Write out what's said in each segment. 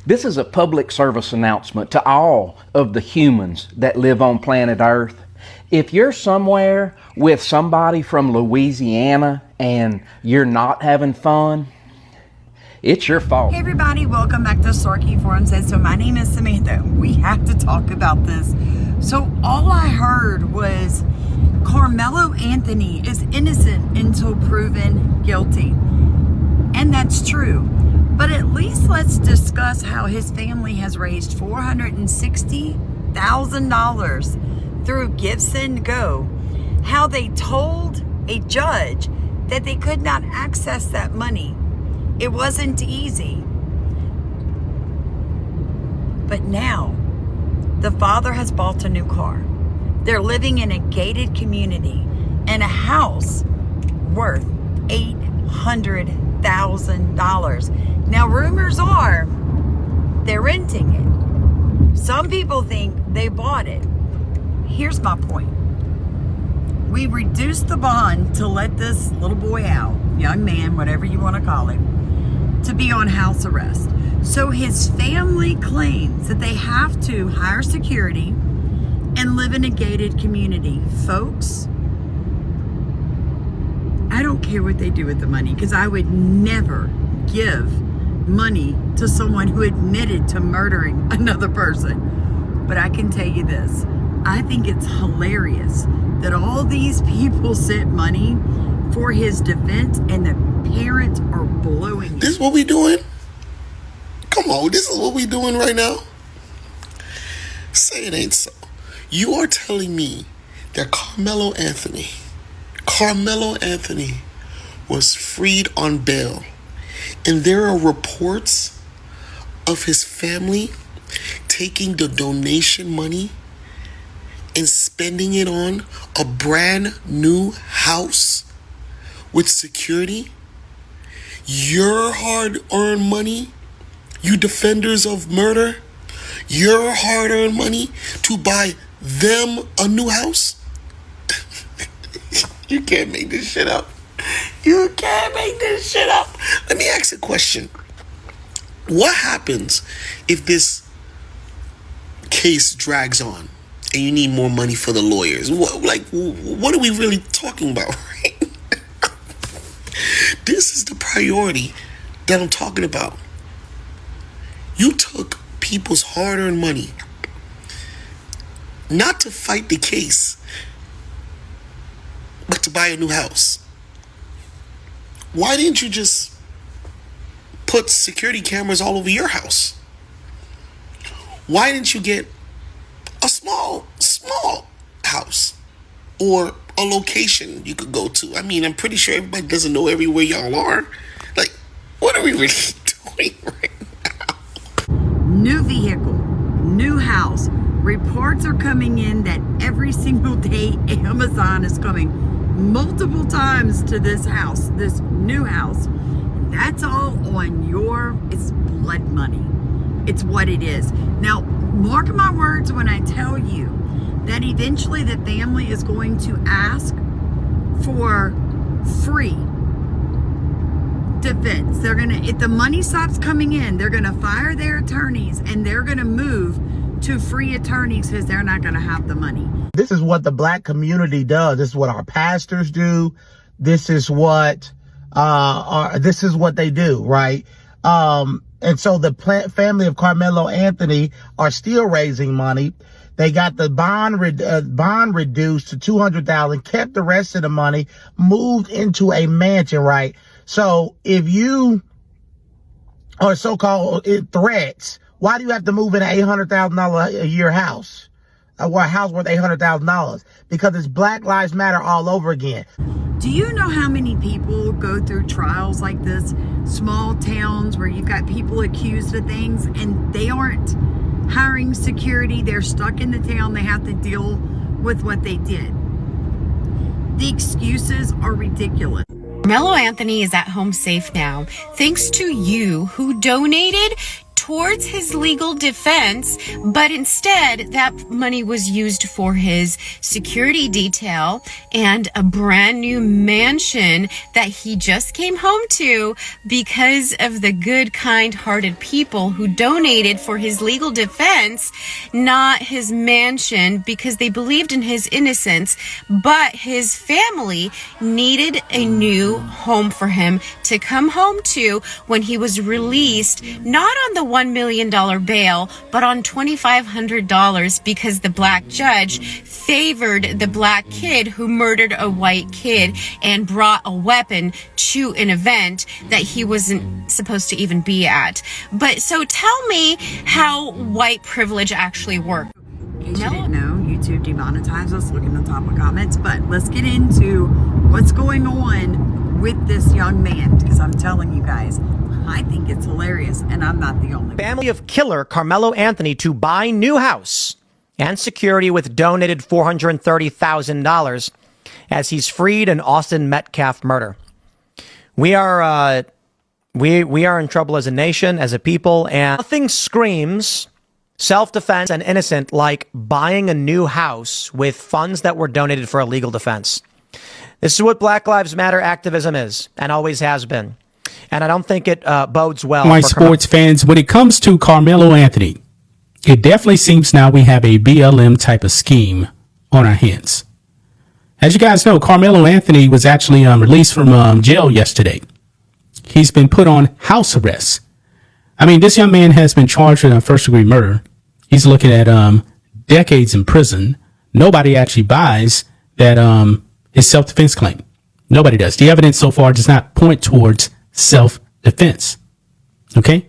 This is a public service announcement to all of the humans that live on planet Earth. If you're somewhere with somebody from Louisiana and you're not having fun, it's your fault. Hey everybody, welcome back to Sarky Forum Says. So my name is Samantha. We have to talk about this. So all I heard was Karmelo Antony is innocent until proven guilty. And that's true. But at least let's discuss how his family has raised $460,000 through Gibson Go. How they told a judge that they could not access that money. It wasn't easy. But now, the father has bought a new car. They're living in a gated community and a house worth $800,000. Now, rumors are they're renting it. Some people think they bought it. Here's my point. We reduced the bond to let this little boy out, young man, whatever you want to call him, to be on house arrest. So his family claims that they have to hire security and live in a gated community. Folks, I don't care what they do with the money, because I would never give money to someone who admitted to murdering another person. But I can tell you this, I think it's hilarious that all these people sent money for his defense and the parents are blowing it. This is what we doing? Come on, this is what we doing right now? Say it ain't so. You are telling me that Karmelo Antony was freed on bail, and there are reports of his family taking the donation money and spending it on a brand new house with security? Your hard-earned money, you defenders of murder, your hard-earned money to buy them a new house? You can't make this shit up. You can't make this shit up. Let me ask a question. What happens if this case drags on and you need more money for the lawyers? What are we really talking about, right? This is the priority that I'm talking about. You took people's hard-earned money not to fight the case, but to buy a new house. Why didn't you just put security cameras all over your house? Why didn't you get a small house or a location you could go to? I mean, I'm pretty sure everybody doesn't know everywhere y'all are. Like, what are we really doing right now? New vehicle, new house. Reports are coming in that every single day Amazon is coming multiple times to this house, this new house. That's all on it's blood money. It's what it is. Now, mark my words when I tell you that eventually the family is going to ask for free defense. They're gonna, if the money stops coming in, they're gonna fire their attorneys and they're gonna move to free attorneys because they're not gonna have the money. This is what the black community does. This is what our pastors do. This is what they do, right? And so the family of Karmelo Antony are still raising money. They got the bond reduced to $200,000, kept the rest of the money, moved into a mansion, right? So if you are so-called threats, why do you have to move in an $800,000 a year house? Or a house worth $800,000? Because it's Black Lives Matter all over again. Do you know how many people go through trials like this? Small towns where you've got people accused of things and they aren't hiring security. They're stuck in the town. They have to deal with what they did. The excuses are ridiculous. Karmelo Antony is at home safe now, thanks to you who donated towards his legal defense, but instead that money was used for his security detail and a brand new mansion that he just came home to because of the good, kind-hearted people who donated for his legal defense, not his mansion, because they believed in his innocence, but his family needed a new home for him to come home to when he was released, not on the $1 million bail, but on $2,500 because the black judge favored the black kid who murdered a white kid and brought a weapon to an event that he wasn't supposed to even be at. But so tell me how white privilege actually works. In case you didn't know, YouTube demonetized us. Look in the top of comments. But let's get into what's going on with this young man, because I'm telling you guys, I think it's hilarious, and I'm not the only one. Family of killer Karmelo Antony to buy new house and security with donated $430,000 as he's freed in Austin Metcalf murder. We are in trouble as a nation, as a people, and nothing screams self-defense and innocent like buying a new house with funds that were donated for a legal defense. This is what Black Lives Matter activism is and always has been. And I don't think it bodes well. My sports fans, when it comes to Karmelo Antony, it definitely seems now we have a BLM type of scheme on our hands. As you guys know, Karmelo Antony was actually released from jail yesterday. He's been put on house arrest. I mean, this young man has been charged with first-degree murder. He's looking at decades in prison. Nobody actually buys that his self-defense claim. Nobody does. The evidence so far does not point towards self-defense. Okay?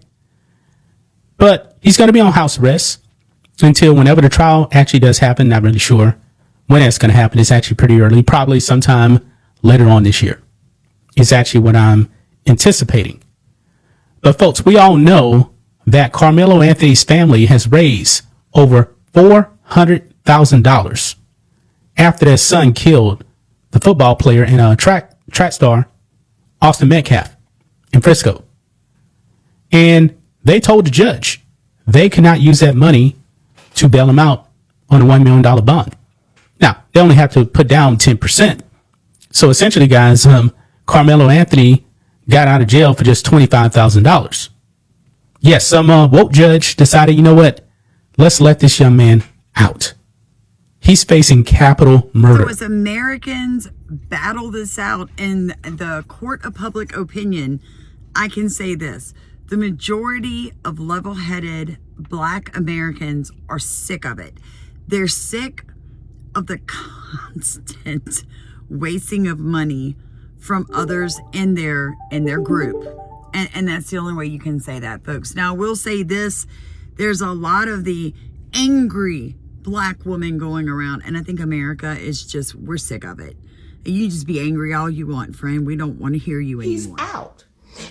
But he's going to be on house arrest until whenever the trial actually does happen. Not really sure when that's going to happen. It's actually pretty early. Probably sometime later on this year is actually what I'm anticipating. But folks, we all know that Karmelo Antony's family has raised over $400,000 after their son killed the football player and track star Austin Metcalf in Frisco. And they told the judge they cannot use that money to bail him out on a $1 million bond. Now, they only have to put down 10%. So essentially, guys, Karmelo Antony got out of jail for just $25,000. Yes, some woke judge decided, you know what? Let's let this young man out. He's facing capital murder. So as Americans battle this out in the court of public opinion, I can say this. The majority of level-headed Black Americans are sick of it. They're sick of the constant wasting of money from others in their group. And that's the only way you can say that, folks. Now, I will say this. There's a lot of the angry Black women going around. And I think America is just, we're sick of it. You just be angry all you want, friend. We don't want to hear you anymore. He's out.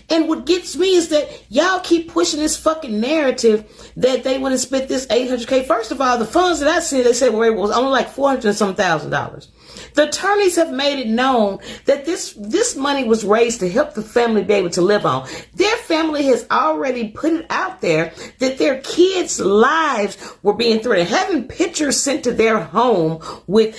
And what gets me is that y'all keep pushing this fucking narrative that they want to spend this $800K. First of all, the funds that I see, they said was only like $400 and some $1,000. The attorneys have made it known that this money was raised to help the family be able to live on. Their family has already put it out there that their kids' lives were being threatened, having pictures sent to their home with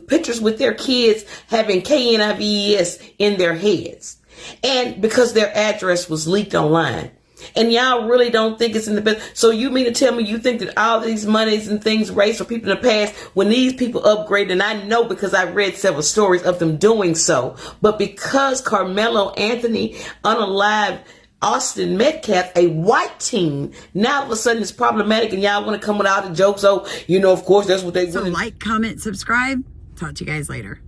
pictures with their kids having KNIVS in their heads. And because their address was leaked online. And y'all really don't think it's in the best. So you mean to tell me you think that all these monies and things raised for people in the past, when these people upgraded, and I know because I read several stories of them doing so, but because Karmelo Antony unalived Austin Metcalf, a white teen, now all of a sudden it's problematic and y'all want to come with all the jokes. Oh, you know, of course, that's what they So like, comment, subscribe. Talk to you guys later.